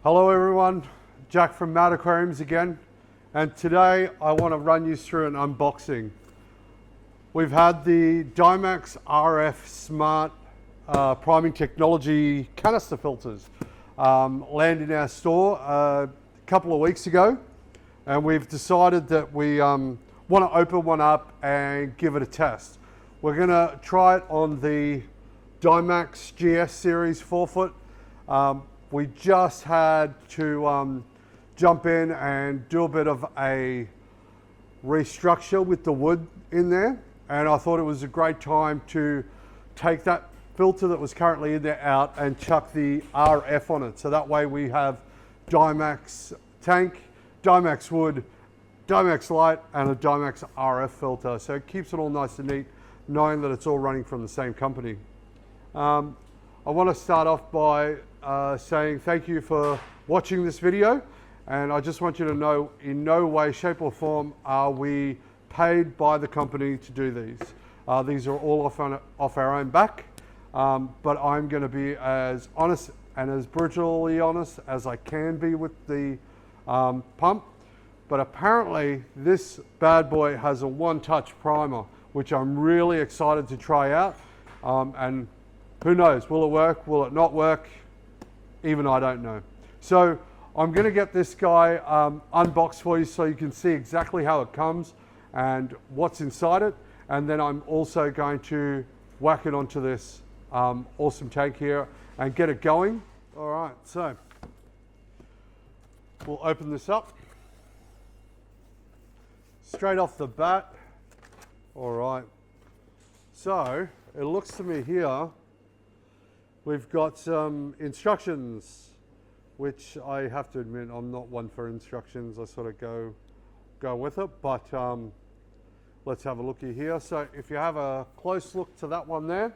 Hello everyone, Jack from Mad Aquariums again, and today I want to run you through an unboxing. We've had the Dymax RF Smart Priming Technology canister filters land in our store a couple of weeks ago, and we've decided that we want to open one up and give it a test. We're going to try it on the Dymax GS Series 4-foot. We just had to jump in and do a bit of a restructure with the wood in there, and I thought it was a great time to take that filter that was currently in there out and chuck the RF on it. So that way we have Dymax tank, Dymax wood, Dymax light, and a Dymax RF filter. So it keeps it all nice and neat, knowing that it's all running from the same company. I want to start off by saying thank you for watching this video, and I just want you to know in no way, shape or form are we paid by the company to do these. These are all off our own back, but I'm going to be as honest and as brutally honest as I can be with the pump. But apparently this bad boy has a one-touch primer, which I'm really excited to try out, and who knows, will it work, will it not work? Even I don't know. So I'm going to get this guy unboxed for you so you can see exactly how it comes and what's inside it. And then I'm also going to whack it onto this awesome tank here and get it going. All right, so we'll open this up. Straight off the bat. All right, so it looks to me here we've got some instructions, which I have to admit I'm not one for instructions. I sort of go with it, but let's have a looky here. So if you have a close look to that one there,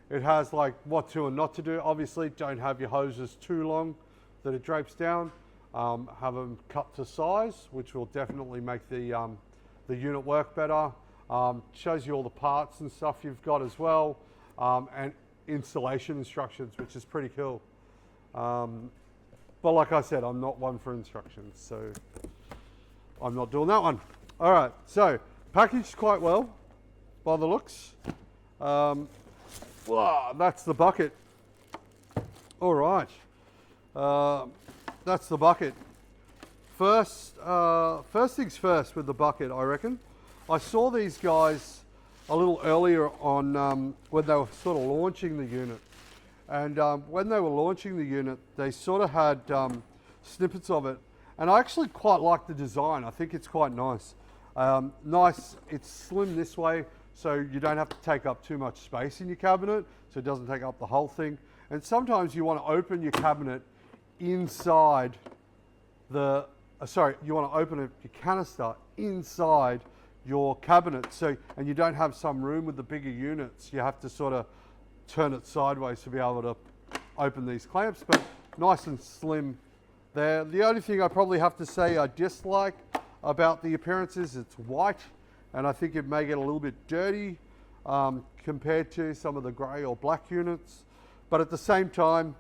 it has like what to and not to do. Obviously, don't have your hoses too long that it drapes down. Have them cut to size, which will definitely make the unit work better. Shows you all the parts and stuff you've got as well, and installation instructions, which is pretty cool. But like I said, I'm not one for instructions, so I'm not doing that one. All right, so packaged quite well by the looks. Wow, that's the bucket. All right, that's the bucket. First things first with the bucket, I reckon. I saw these guys a little earlier on when they were sort of launching the unit. And when they were launching the unit, they sort of had snippets of it. And I actually quite like the design. I think it's quite nice. It's slim this way, so you don't have to take up too much space in your cabinet, so it doesn't take up the whole thing. And sometimes you want to open your cabinet inside the, you want to open your canister inside your cabinet, and you don't have some room with the bigger units. You have to sort of turn it sideways to be able to open these clamps, but nice and slim there. The only thing I probably have to say I dislike about the appearance is it's white, and I think it may get a little bit dirty compared to some of the grey or black units, but at the same time,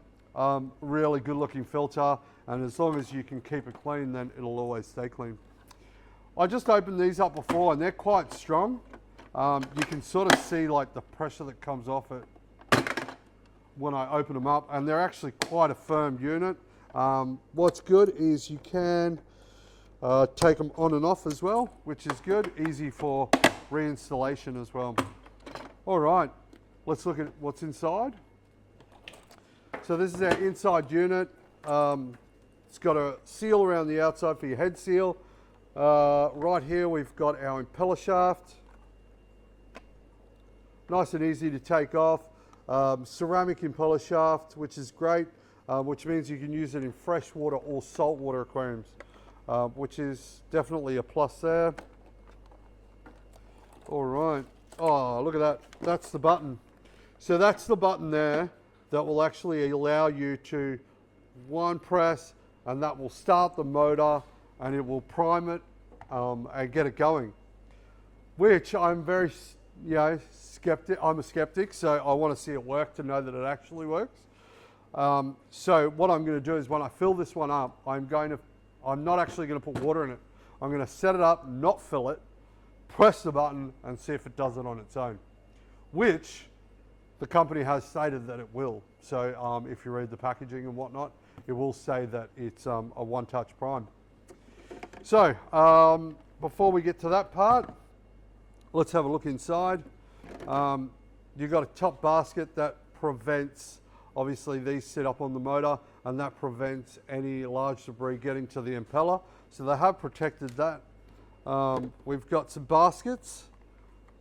really good looking filter, and as long as you can keep it clean, then it'll always stay clean. I just opened these up before, and they're quite strong. You can sort of see like the pressure that comes off it when I open them up, and they're actually quite a firm unit. What's good is you can take them on and off as well, which is good, easy for reinstallation as well. All right, let's look at what's inside. So this is our inside unit. It's got a seal around the outside for your head seal. Right here we've got our impeller shaft. Nice and easy to take off. Ceramic impeller shaft, which is great, which means you can use it in freshwater or saltwater aquariums, which is definitely a plus there. All right. Oh, look at that. That's the button. So that's the button there that will actually allow you to one press, and that will start the motor, and it will prime it and get it going, which I'm very, I'm a skeptic, so I want to see it work to know that it actually works. So what I'm going to do is when I fill this one up, I'm not actually going to put water in it. I'm going to set it up, not fill it, press the button and see if it does it on its own, which the company has stated that it will. So if you read the packaging and whatnot, it will say that it's a one-touch prime. So before we get to that part, let's have a look inside. You've got a top basket that prevents, obviously these sit up on the motor, and that prevents any large debris getting to the impeller. So they have protected that. We've got some baskets.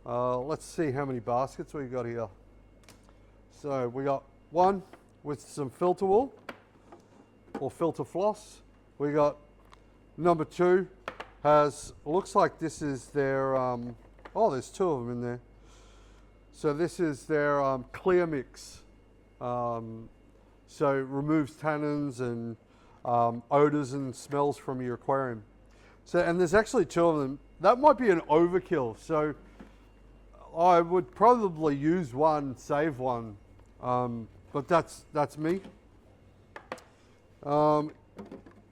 Let's see how many baskets we've got here. So we got one with some filter wool or filter floss. We got number two looks like this is their, oh, there's two of them in there. So this is their clear mix. So it removes tannins and odors and smells from your aquarium. So, and there's actually two of them. That might be an overkill. So I would probably use one, save one. But that's me.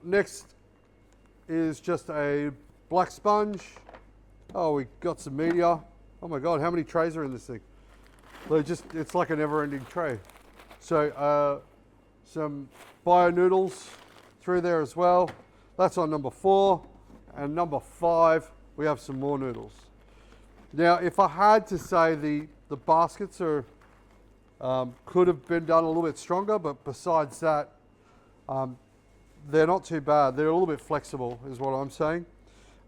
Next is just a black sponge. Oh, we got some media. Oh my God, how many trays are in this thing? It's like a never-ending tray. So some bio noodles through there as well. That's on number 4. And number 5, we have some more noodles. Now, if I had to say the baskets are could have been done a little bit stronger, but besides that, they're not too bad. They're a little bit flexible is what I'm saying.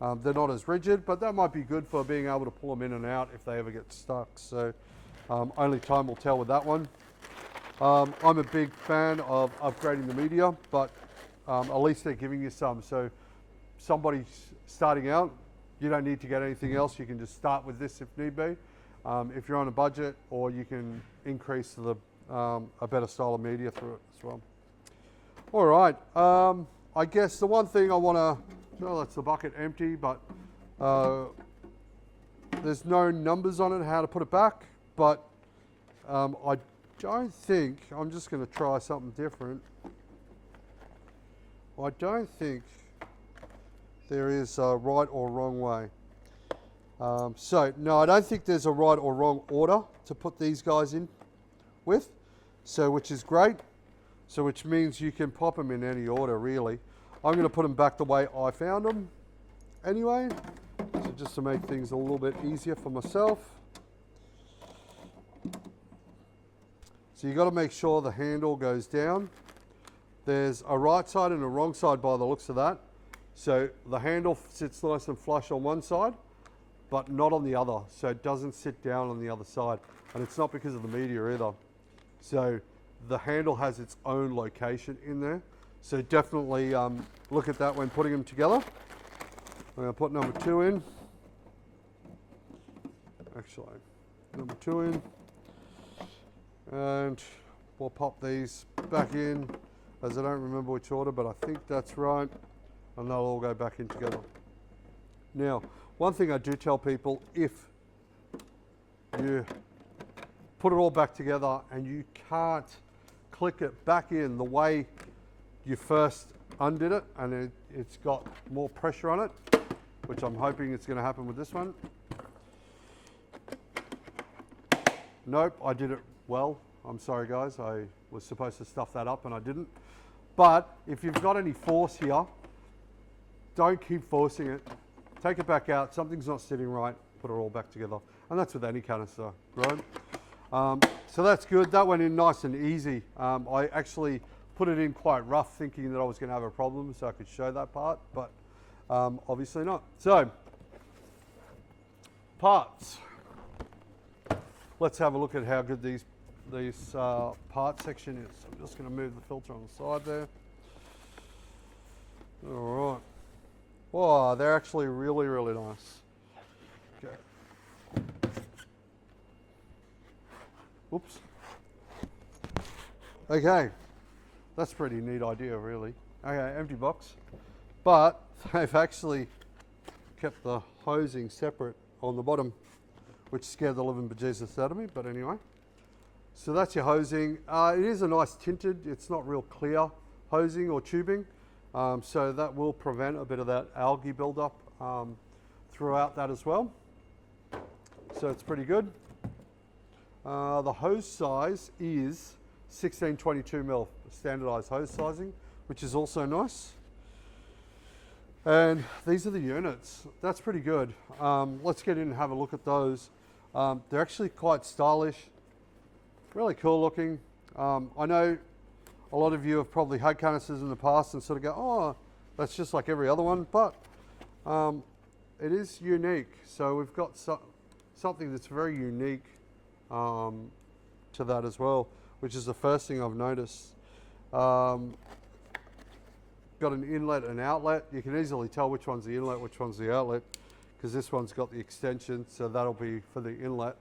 They're not as rigid, but that might be good for being able to pull them in and out if they ever get stuck. So only time will tell with that one. I'm a big fan of upgrading the media, but at least they're giving you some. So somebody starting out, you don't need to get anything else. You can just start with this if need be. If you're on a budget, or you can increase a better style of media through it as well. All right, I guess the one thing I want to, well, that's the bucket empty, but there's no numbers on it how to put it back, but I don't think, I'm just going to try something different. I don't think there is a right or wrong way. So no, I don't think there's a right or wrong order to put these guys in with, so which is great. So which means you can pop them in any order really. I'm going to put them back the way I found them anyway, so just to make things a little bit easier for myself. So you got to make sure the handle goes down. There's a right side and a wrong side by the looks of that. So the handle sits nice and flush on one side, but not on the other. So it doesn't sit down on the other side. And it's not because of the media either. So the handle has its own location in there. So definitely look at that when putting them together. I'm going to put number 2 in. Actually, number 2 in. And we'll pop these back in, as I don't remember which order, but I think that's right. And they'll all go back in together. Now, one thing I do tell people, if you put it all back together and you can't click it back in the way you first undid it, and it's got more pressure on it, which I'm hoping it's going to happen with this one. Nope, I did it well. I'm sorry guys, I was supposed to stuff that up and I didn't. But if you've got any force here, don't keep forcing it. Take it back out, something's not sitting right, put it all back together. And that's with any canister, right? So that's good, that went in nice and easy. I actually put it in quite rough thinking that I was going to have a problem so I could show that part, but obviously not. So, parts. Let's have a look at how good these part section is. I'm just going to move the filter on the side there. All right. Wow, they're actually really, really nice. Okay. Oops. Okay. That's a pretty neat idea, really. Okay, empty box. But they've actually kept the hosing separate on the bottom, which scared the living bejesus out of me, but anyway. So that's your hosing. It is a nice tinted, it's not real clear hosing or tubing. So that will prevent a bit of that algae buildup throughout that as well. So it's pretty good. The hose size is 1622mm, standardized hose sizing, which is also nice. And these are the units. That's pretty good. Let's get in and have a look at those. They're actually quite stylish, really cool looking. I know a lot of you have probably had canisters in the past and sort of go, oh, that's just like every other one, but it is unique. So we've got something that's very unique to that as well, which is the first thing I've noticed. Got an inlet and outlet. You can easily tell which one's the inlet, which one's the outlet, because this one's got the extension, so that'll be for the inlet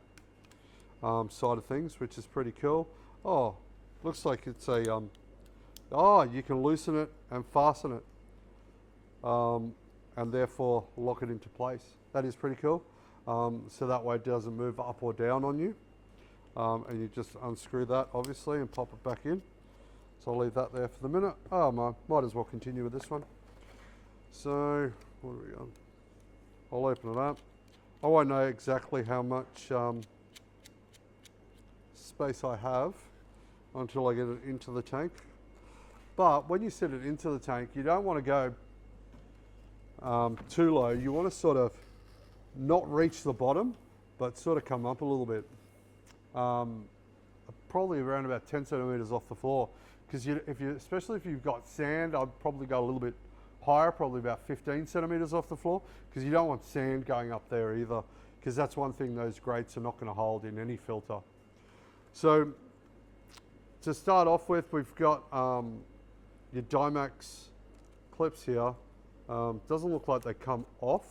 side of things, which is pretty cool. Oh, looks like it's a, oh, you can loosen it and fasten it, and therefore lock it into place. That is pretty cool. So that way it doesn't move up or down on you. And you just unscrew that obviously and pop it back in. So I'll leave that there for the minute. Oh, might as well continue with this one. So, what are we on? I'll open it up. I won't know exactly how much space I have until I get it into the tank. But when you set it into the tank, you don't want to go too low. You want to sort of not reach the bottom, but sort of come up a little bit. Probably around about 10 centimeters off the floor. Because especially if you've got sand, I'd probably go a little bit higher, probably about 15 centimeters off the floor, because you don't want sand going up there either, because that's one thing those grates are not going to hold in any filter. So to start off with, we've got your Dymax clips here. Doesn't look like they come off.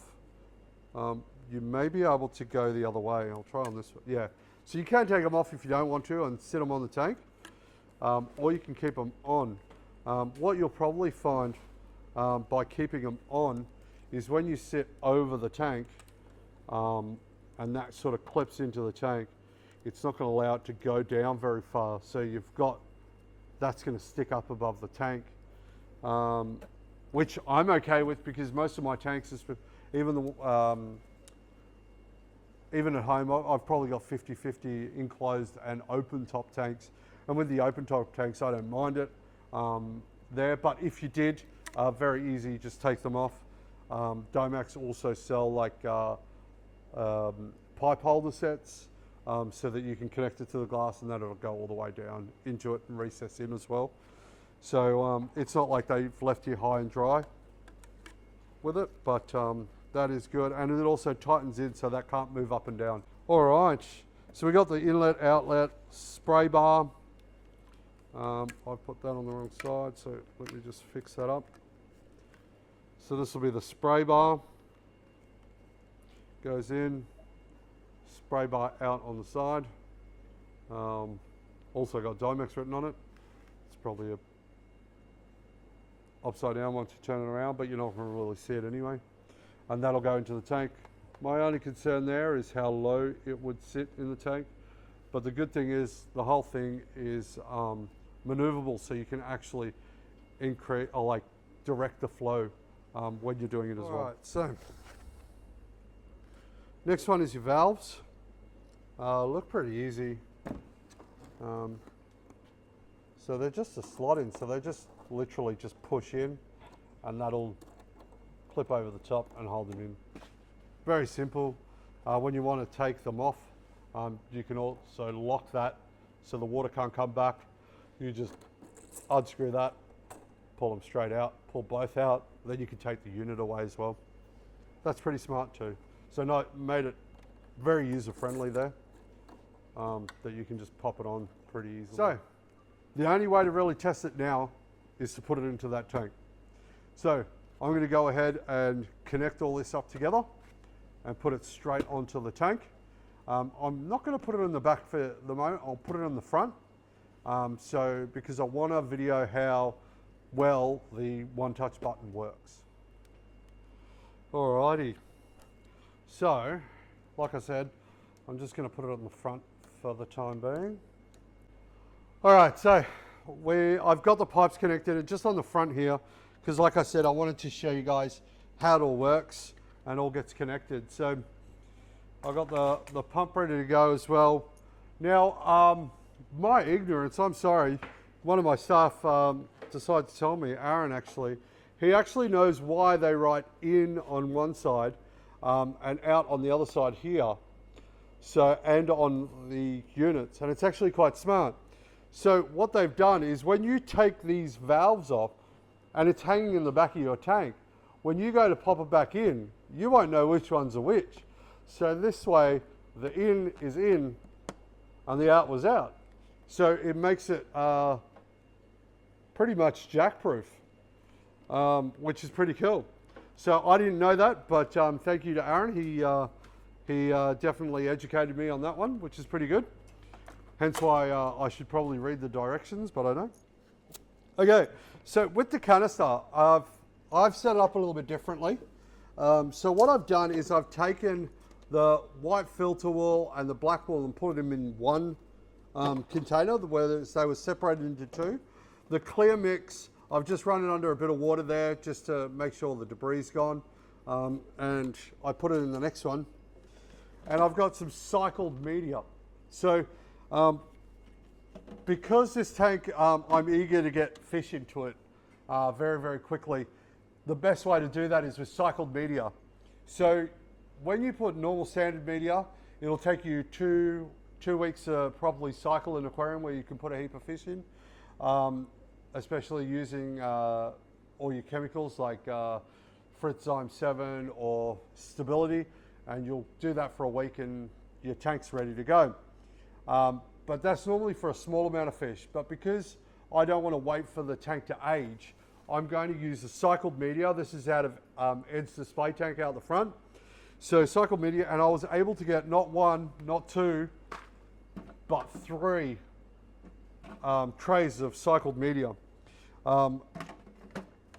You may be able to go the other way. I'll try on this one. Yeah. So you can take them off if you don't want to and sit them on the tank, or you can keep them on. What you'll probably find by keeping them on is when you sit over the tank and that sort of clips into the tank, it's not going to allow it to go down very far. So you've got, that's going to stick up above the tank, which I'm okay with, because most of my tanks, even at home, I've probably got 50-50 enclosed and open top tanks. And with the open top tanks, I don't mind it there. But if you did, very easy, just take them off. Dymax also sell like pipe holder sets, so that you can connect it to the glass and that'll go all the way down into it and recess in as well. So it's not like they've left you high and dry with it, but that is good. And it also tightens in so that can't move up and down. All right, so we got the inlet, outlet, spray bar. I put that on the wrong side, so let me just fix that up. So this will be the spray bar. Goes in, spray bar out on the side. Also got Dymax written on it. It's probably a upside down once you turn it around, but you're not going to really see it anyway. And that'll go into the tank. My only concern there is how low it would sit in the tank. But the good thing is the whole thing is maneuverable, so you can actually increase or like direct the flow when you're doing it as well. Right, so next one is your valves. Look pretty easy. So they're just a slot in, so they just literally just push in and that'll clip over the top and hold them in. Very simple. When you want to take them off, you can also lock that so the water can't come back. You just unscrew that, pull them straight out, pull both out, then you can take the unit away as well. That's pretty smart too. So made it very user friendly there, that you can just pop it on pretty easily. So the only way to really test it now is to put it into that tank. So I'm going to go ahead and connect all this up together and put it straight onto the tank. I'm not going to put it in the back for the moment, I'll put it in the front. Because I want to video how well the one touch button works. Alrighty, so like I said, I'm just going to put it on the front for the time being. All right, so I've got the pipes connected just on the front here, because like I said, I wanted to show you guys how it all works and all gets connected. So I've got the pump ready to go as well. Now, my ignorance, I'm sorry, one of my staff decided to tell me, Aaron actually, he actually knows why they write in on one side and out on the other side here. So, and on the units, and it's actually quite smart. So what they've done is when you take these valves off and it's hanging in the back of your tank, when you go to pop it back in, you won't know which ones are which. So this way, the in is in and the out was out. So it makes it pretty much jack-proof, which is pretty cool. So I didn't know that, but thank you to Aaron. He definitely educated me on that one, which is pretty good. Hence why I should probably read the directions, but I don't. Okay, so with the canister, I've set it up a little bit differently. So what I've done is I've taken the white filter wool and the black wool and put them in one container where they were separated into two. The clear mix, I've just run it under a bit of water there just to make sure the debris is gone. And I put it in the next one. And I've got some cycled media. So because this tank, I'm eager to get fish into it very, very quickly, the best way to do that is with cycled media. So when you put normal standard media, it'll take you two weeks to properly cycle an aquarium where you can put a heap of fish in, especially using all your chemicals like Fritzyme 7 or Stability, and you'll do that for a week and your tank's ready to go. But that's normally for a small amount of fish. But because I don't want to wait for the tank to age, I'm going to use the cycled media. This is out of Ed's display tank out the front. So cycled media, and I was able to get not one, not two, but 3 trays of cycled media,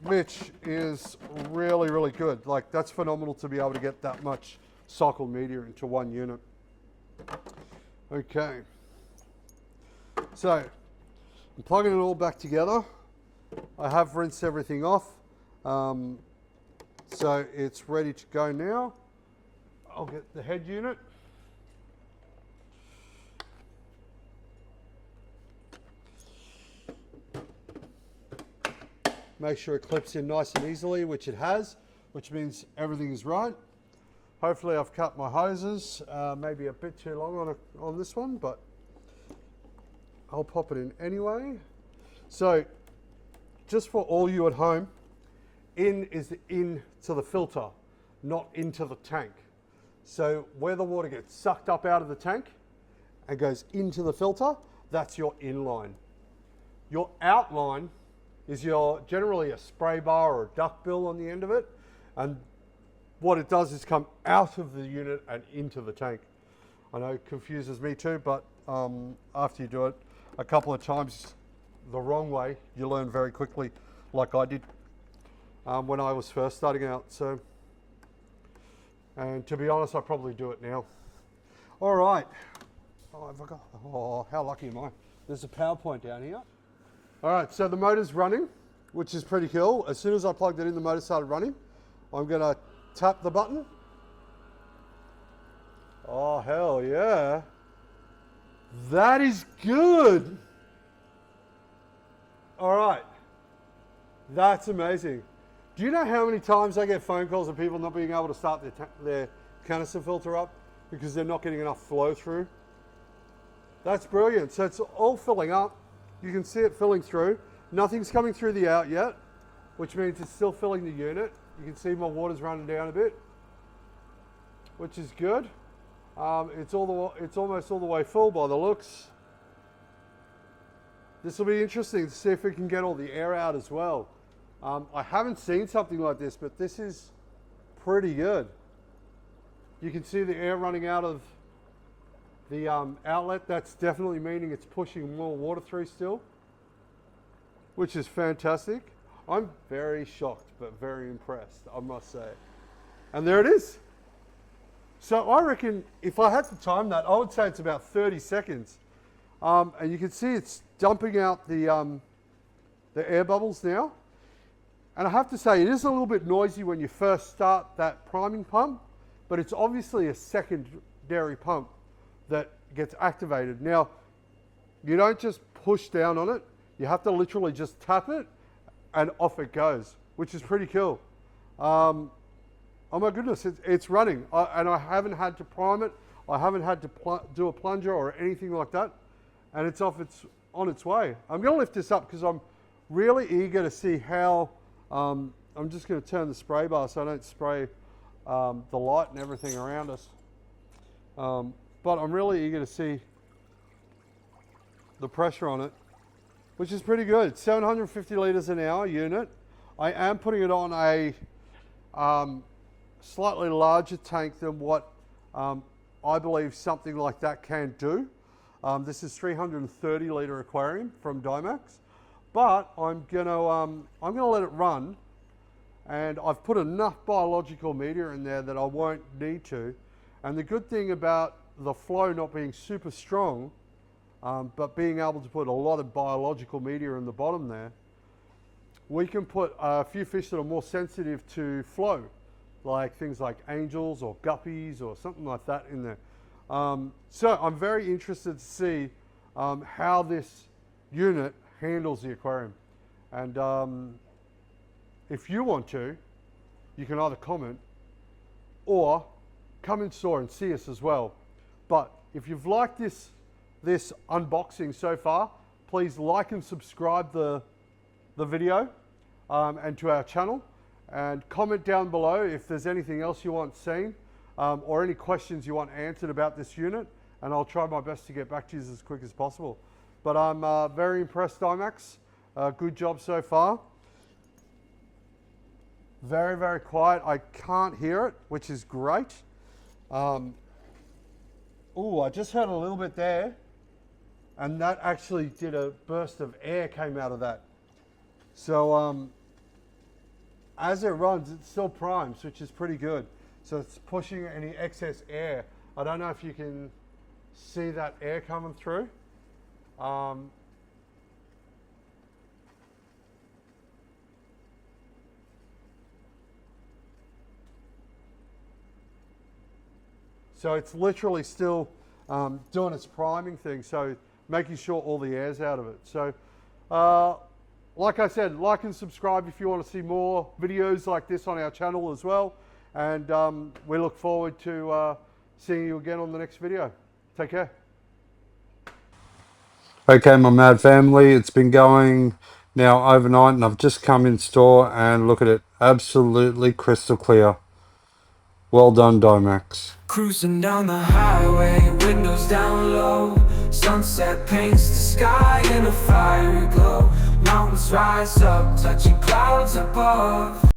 which is really, really good. Like, that's phenomenal to be able to get that much cycled media into one unit. Okay. So I'm plugging it all back together. I have rinsed everything off. So it's ready to go now. I'll get the head unit. Make sure it clips in nice and easily, which it has, which means everything is right. Hopefully I've cut my hoses, maybe a bit too long on this one, but I'll pop it in anyway. So just for all you at home, in is the in to the filter, not into the tank. So where the water gets sucked up out of the tank and goes into the filter, that's your in line. Your out line is generally a spray bar or a duck bill on the end of it, and what it does is come out of the unit and into the tank. I know it confuses me too, but after you do it a couple of times the wrong way, you learn very quickly, like I did when I was first starting out. So, and to be honest, I probably do it now. All right. Oh, I forgot. Oh, how lucky am I? There's a PowerPoint down here. All right, so the motor's running, which is pretty cool. As soon as I plugged it in, the motor started running. I'm gonna tap the button. Oh, hell yeah. That is good. All right, that's amazing. Do you know how many times I get phone calls of people not being able to start their canister filter up because they're not getting enough flow through? That's brilliant. So it's all filling up. You can see it filling through. Nothing's coming through the out yet, which means it's still filling the unit. You can see my water's running down a bit, which is good. It's almost all the way full by the looks. This will be interesting to see if we can get all the air out as well. I haven't seen something like this, but this is pretty good. You can see the air running out of the outlet. That's definitely meaning it's pushing more water through still, which is fantastic. I'm very shocked, but very impressed, I must say. And there it is. So I reckon if I had to time that, I would say it's about 30 seconds. And you can see it's dumping out the air bubbles now. And I have to say, it is a little bit noisy when you first start that priming pump, but it's obviously a secondary pump that gets activated. Now, you don't just push down on it. You have to literally just tap it and off it goes, which is pretty cool. Oh my goodness, it's running. And I haven't had to prime it. I haven't had to do a plunger or anything like that. And it's on its way. I'm gonna lift this up because I'm really eager to see how, I'm just gonna turn the spray bar so I don't spray the light and everything around us. But I'm really eager to see the pressure on it, which is pretty good. 750 litres an hour unit. I am putting it on a slightly larger tank than what I believe something like that can do. This is 330 litre aquarium from Dymax, but I'm gonna let it run, and I've put enough biological media in there that I won't need to. And the good thing about the flow not being super strong, but being able to put a lot of biological media in the bottom there, we can put a few fish that are more sensitive to flow, like things like angels or guppies or something like that in there. So I'm very interested to see how this unit handles the aquarium. And if you want to, you can either comment or come in store and see us as well. But if you've liked this unboxing so far, please like and subscribe the video and to our channel, and comment down below if there's anything else you want seen or any questions you want answered about this unit, and I'll try my best to get back to you as quick as possible. But I'm very impressed, Dymax. Good job so far. Very, very quiet. I can't hear it, which is great. Oh, I just heard a little bit there, and that actually did a burst of air came out of that. So as it runs, it still primes, which is pretty good. So it's pushing any excess air. I don't know if you can see that air coming through. So it's literally still doing its priming thing, so making sure all the air's out of it. So like I said, like and subscribe if you want to see more videos like this on our channel as well. And we look forward to seeing you again on the next video. Take care. Okay, my mad family, it's been going now overnight, and I've just come in store and look at it, absolutely crystal clear. Well done, Dymax. Cruising down the highway, windows down low. Sunset paints the sky in a fiery glow. Mountains rise up, touching clouds above.